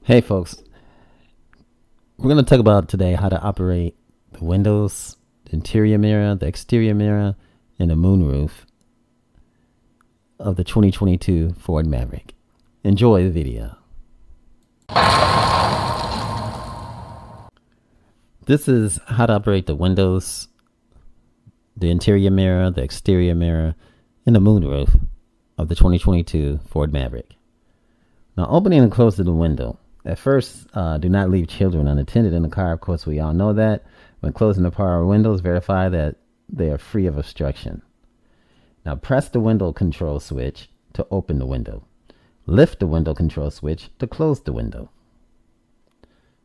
Hey folks, we're going to talk about today how to operate the windows, the interior mirror, the exterior mirror, and the moonroof of the 2022 Ford Maverick. Enjoy the video. This is how to operate the windows, the interior mirror, the exterior mirror, and the moonroof of the 2022 Ford Maverick. Now, opening and closing the window. At first, do not leave children unattended in the car. Of course, we all know that. When closing the power windows, verify that they are free of obstruction. Now, press the window control switch to open the window. Lift the window control switch to close the window.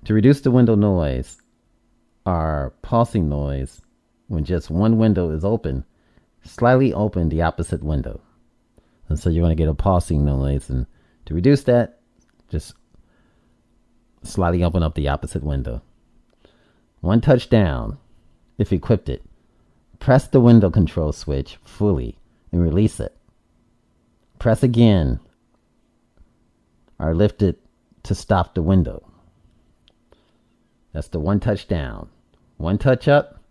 To reduce the window noise or pulsing noise when just one window is open, slightly open the opposite window. And so you're going to get a pulsing noise. And to reduce that, just slightly open up the opposite window. One touch down, if equipped it. Press the window control switch fully and release it. Press again or lift it to stop the window. That's the one touch down. One touch up,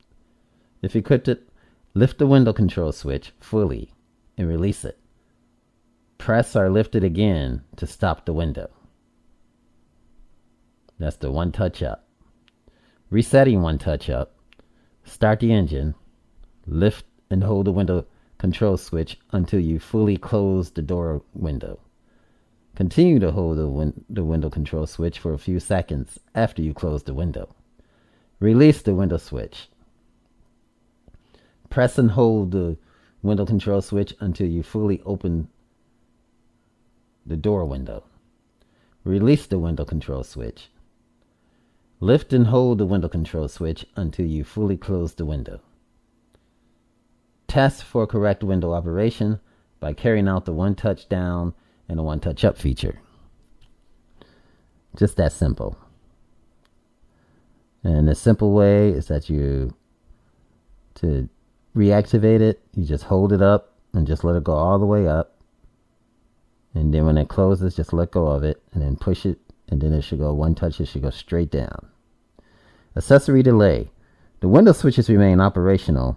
if equipped it. Lift the window control switch fully and release it. Press or lift it again to stop the window. That's the one touch up. Resetting one touch up. Start the engine. Lift and hold the window control switch until you fully close the door window. Continue to hold the window control switch for a few seconds after you close the window. Release the window switch. Press and hold the window control switch until you fully open the door window. Release the window control switch. Lift and hold the window control switch until you fully close the window. Test for correct window operation by carrying out the one touch down and the one touch up feature. Just that simple. And the simple way is that to reactivate it, you just hold it up and just let it go all the way up. And then when it closes, just let go of it and then push it. And then it should go one touch, it should go straight down. Accessory delay. The window switches remain operational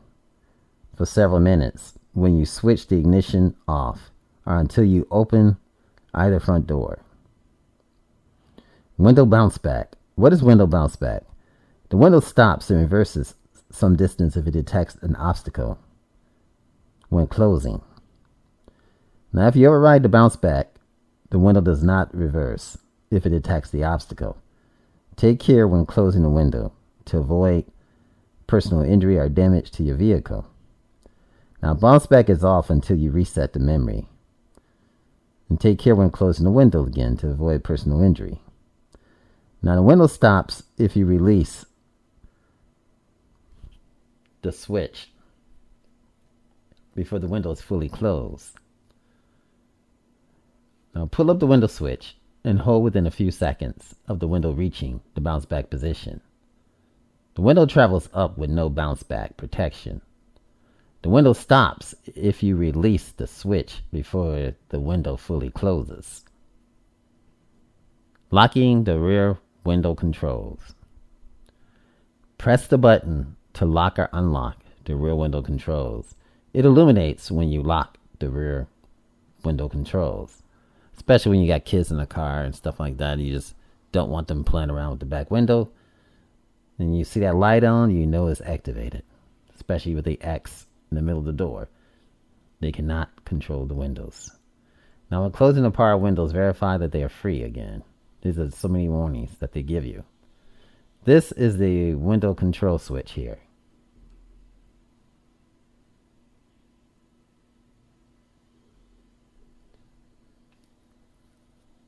for several minutes when you switch the ignition off or until you open either front door. Window bounce back. What is window bounce back? The window stops and reverses some distance if it detects an obstacle when closing. Now, if you ever ride the bounce back, the window does not reverse if it detects the obstacle. Take care when closing the window to avoid personal injury or damage to your vehicle. Now, bounce back is off until you reset the memory. And take care when closing the window again to avoid personal injury. Now, the window stops if you release the switch before the window is fully closed. Now, pull up the window switch and hold within a few seconds of the window reaching the bounce back position. The window travels up with no bounce back protection. The window stops if you release the switch before the window fully closes. Locking the rear window controls. Press the button to lock or unlock the rear window controls. It illuminates when you lock the rear window controls. Especially when you got kids in the car and stuff like that. You just don't want them playing around with the back window. And you see that light on, you know it's activated. Especially with the X in the middle of the door. They cannot control the windows. Now, when closing the power windows, verify that they are free again. These are so many warnings that they give you. This is the window control switch here.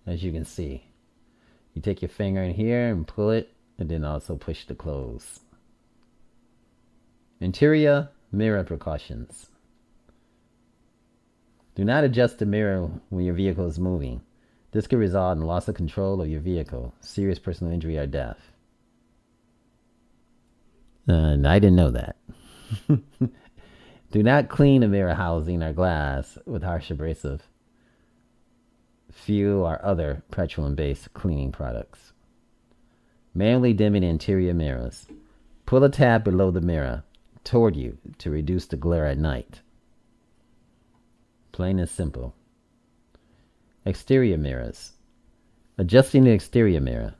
As you can see, you take your finger in here and pull it, and then also push to close. Interior mirror precautions. Do not adjust the mirror when your vehicle is moving. This could result in loss of control of your vehicle, serious personal injury, or death. And I didn't know that. Do not clean the mirror housing or glass with harsh abrasive fuel, or other petroleum-based cleaning products. Manually dimming interior mirrors. Pull the tab below the mirror toward you to reduce the glare at night. Plain and simple. Exterior mirrors. Adjusting the exterior mirror.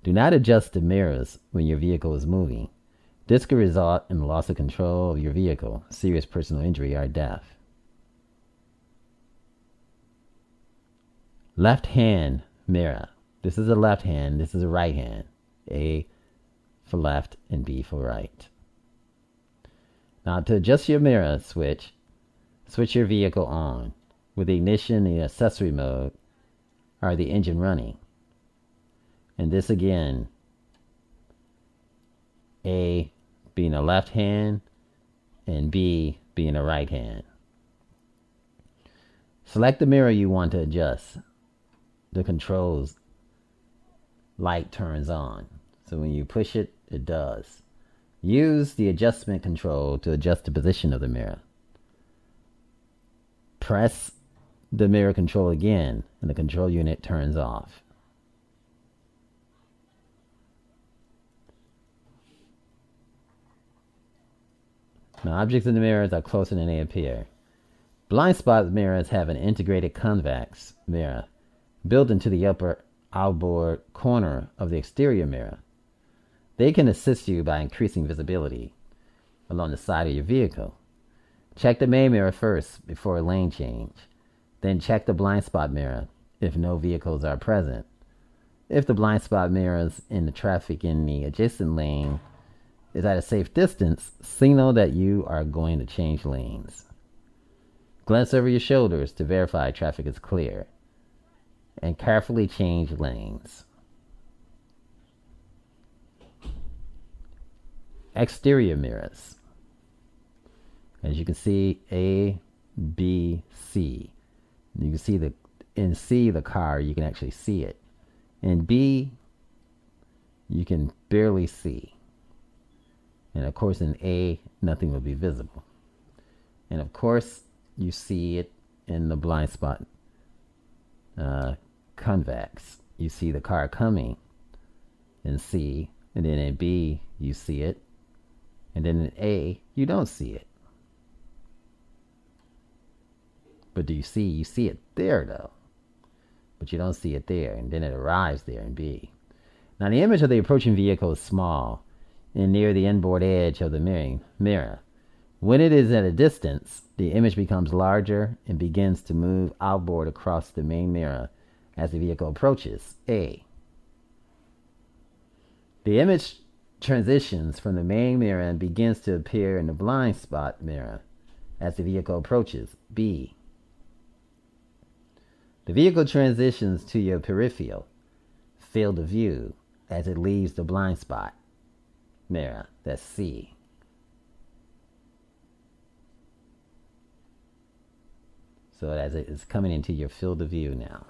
Do not adjust the mirrors when your vehicle is moving. This could result in the loss of control of your vehicle, serious personal injury, or death. Left hand mirror. This is a left hand, this is a right hand. A for left and B for right. Now to adjust your mirror switch your vehicle on with the ignition in the accessory mode or the engine running. And this again, A being a left hand and B being a right hand. Select the mirror you want to adjust. The controls light turns on. So when you push it, it does. Use the adjustment control to adjust the position of the mirror. Press the mirror control again and the control unit turns off. Now, objects in the mirrors are closer than they appear. Blind spot mirrors have an integrated convex mirror built into the upper outboard corner of the exterior mirror. They can assist you by increasing visibility along the side of your vehicle. Check the main mirror first before a lane change. Then check the blind spot mirror if no vehicles are present. If the blind spot mirrors in the traffic in the adjacent lane is at a safe distance, signal that you are going to change lanes. Glance over your shoulders to verify traffic is clear, and carefully change lanes. Exterior mirrors. As you can see, A, B, C. You can see in C, the car, you can actually see it. In B, you can barely see. And of course in A, nothing will be visible. And of course, you see it in the blind spot convex. You see the car coming in C, and then in B, you see it. And then in A, you don't see it. But you see it there though. But you don't see it there, and then it arrives there in B. Now the image of the approaching vehicle is small and near the inboard edge of the mirror. When it is at a distance, the image becomes larger and begins to move outboard across the main mirror as the vehicle approaches. A. The image transitions from the main mirror and begins to appear in the blind spot mirror as the vehicle approaches. B. The vehicle transitions to your peripheral field of view as it leaves the blind spot mirror. That's C. So as it is coming into your field of view now.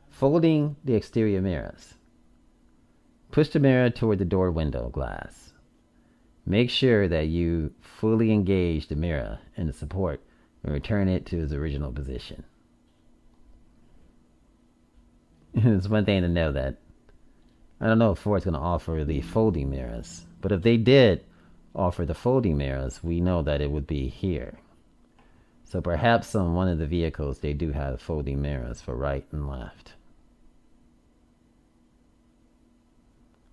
Folding the exterior mirrors. Push the mirror toward the door window glass. Make sure that you fully engage the mirror and the support and return it to its original position. It's one thing to know that I don't know if Ford's going to offer the folding mirrors, but if they did offer the folding mirrors, we know that it would be here. So perhaps on one of the vehicles they do have folding mirrors for right and left.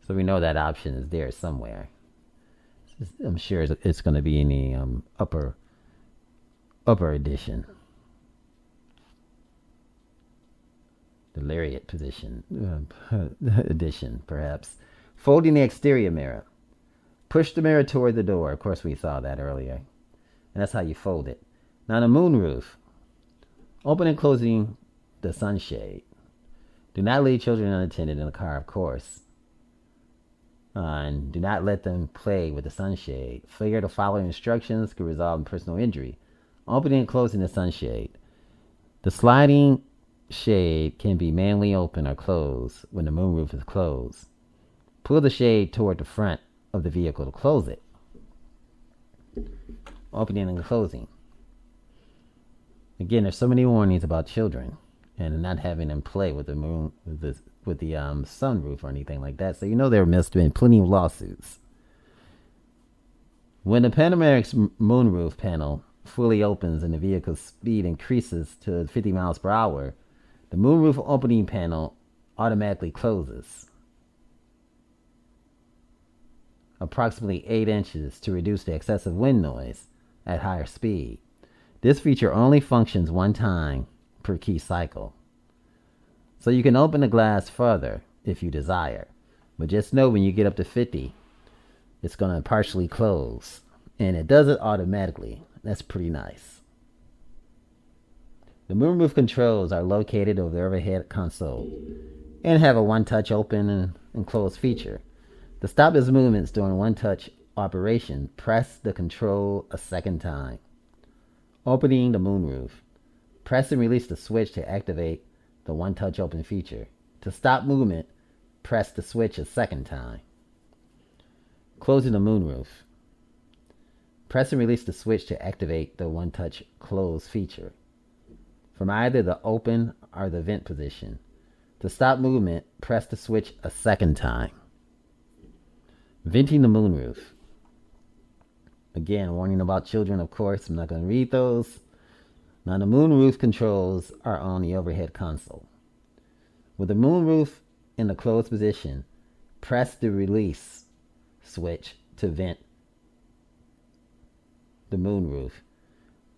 So we know that option is there somewhere. I'm sure it's going to be in the upper edition. The lariat position edition, perhaps. Folding the exterior mirror. Push the mirror toward the door. Of course, we saw that earlier. And that's how you fold it. Now, the moonroof. Open and closing the sunshade. Do not leave children unattended in the car, of course. And do not let them play with the sunshade. Failure to follow instructions could result in personal injury. Opening and closing the sunshade. The sliding shade can be manually open or closed when the moonroof is closed. Pull the shade toward the front of the vehicle to close it. Opening and closing. Again, there's so many warnings about children and not having them play with the sunroof or anything like that. So you know there must have been plenty of lawsuits. When the Panameric's moonroof panel fully opens and the vehicle's speed increases to 50 miles per hour, the moonroof opening panel automatically closes approximately 8 inches to reduce the excessive wind noise at higher speed. This feature only functions one time per key cycle. So you can open the glass further if you desire, but just know when you get up to 50, it's going to partially close, and it does it automatically. That's pretty nice. The moonroof controls are located over the overhead console and have a one-touch open and close feature. To stop its movements during one-touch operation, press the control a second time. Opening the moonroof. Press and release the switch to activate the one-touch open feature. To stop movement, press the switch a second time. Closing the moonroof. Press and release the switch to activate the one-touch close feature from either the open or the vent position. To stop movement, press the switch a second time. Venting the moonroof. Again, warning about children, of course. I'm not going to read those. Now, the moonroof controls are on the overhead console. With the moonroof in the closed position, press the release switch to vent the moonroof.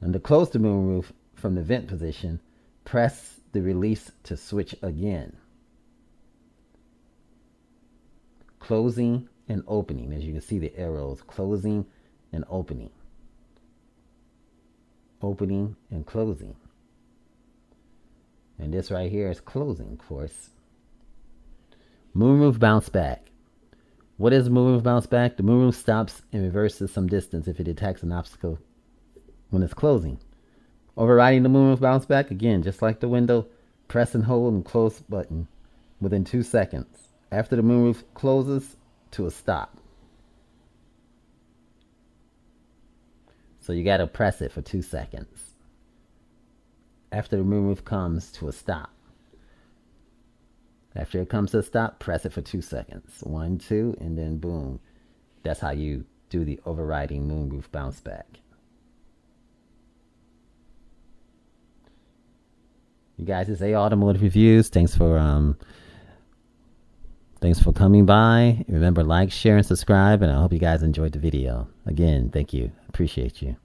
And to close the moonroof from the vent position, press the release to switch again. Closing and opening. As you can see the arrows, closing and opening. Opening and closing. And this right here is closing, of course. Moonroof bounce back. What is moonroof bounce back? The moonroof stops and reverses some distance if it detects an obstacle when it's closing. Overriding the moonroof bounce back, again, just like the window, press and hold and close button within 2 seconds. After the moonroof closes, to a stop. So you got to press it for 2 seconds. After the moonroof comes to a stop. After it comes to a stop, press it for 2 seconds. 1, 2, and then boom. That's how you do the overriding moonroof bounce back. You guys, it's A Automotive Reviews. Thanks for coming by. Remember, like, share, and subscribe, and I hope you guys enjoyed the video. Again, thank you. Appreciate you.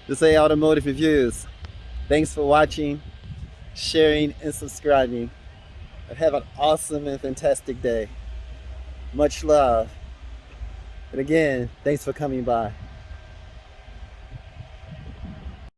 This is Automotive Reviews. Thanks for watching, sharing, and subscribing. Have an awesome and fantastic day. Much love. And again, thanks for coming by.